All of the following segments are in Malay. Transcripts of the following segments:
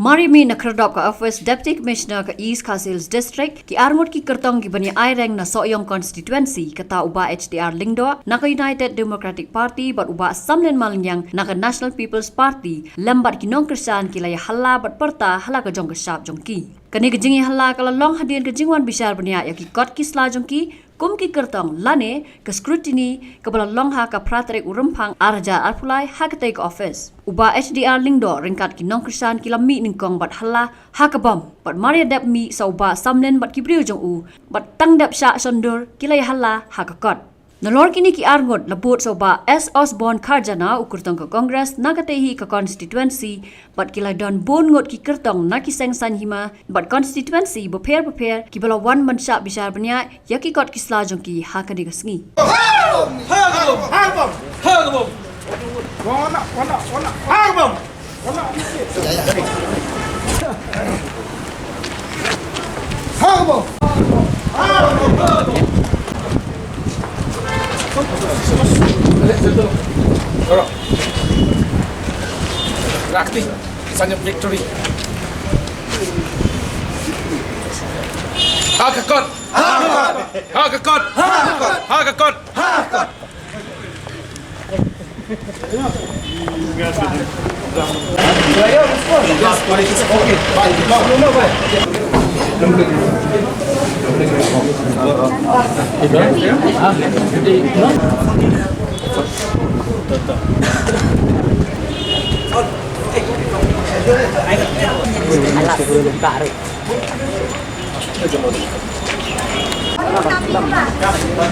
Marimi nakradop ka Office Deputy Commissioner ka East Khasi District ki armut ki kertong ki bani aireng na Soyong constituency kata uba HDR Lingdo naka United Democratic Party bat uba Samlen Malinyang naka National People's Party lambat ki nong kersan ki laya halla bat perta halla ka jong ka sap jong ki. Kani ka jingi halla kala long hadian ka jingwan bisar bania ya ki kot ki sla jong ki kum ki kertong lane ke scrutiny ke bala long ha ka pratrek urempang arja arpulai ha ka take office uba HDR Lingdo ringkat ki nong krisan ki lami ningkong bat halla ha ka bom bat maria dep mi sa uba Samlen bat ki briu jong u bat tang dep sha sondur ki lay halla ha ka kot nalor kini ki arngot labut sa uba S Osborne Karjana ukurtong ka Congress nagatehi ka constituency bat kilay don bon ngot ki kertong na ki seng san hima bat constituency beper ki bala wan man sha bisar banya yaki kot ki sla jong ki ha ka digasngi Rakti, sign of victory. Hakakot! Hakakot! Hakakot! Hakakot!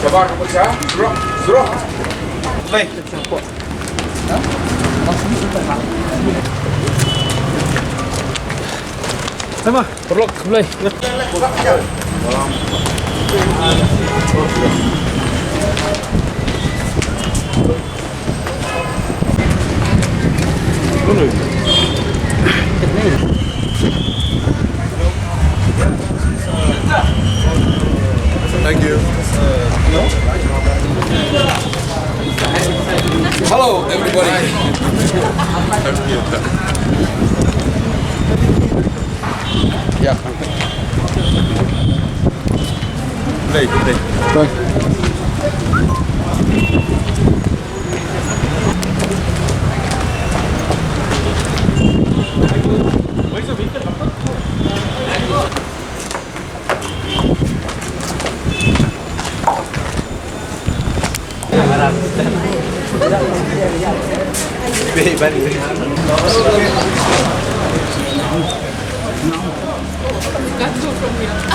Sabar kamu siya? Suruh. Play. Sama. Perlok play. Thank you. Hello everybody. Yeah. Play.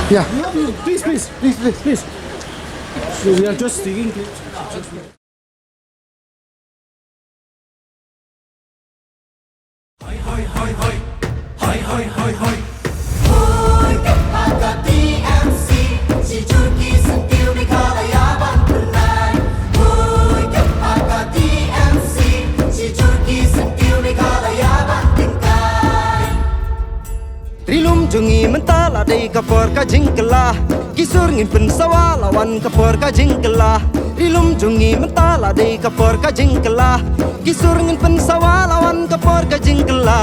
Yeah. Please. So we are just digging. Rilum jungi mentala dei kapor ka jingkela kisur ngin pen sawala wan kapor ka jingkela Rilum jungi mentala dei kapor ka jingkela kisur ngin pen sawala wan kapor ka jingkela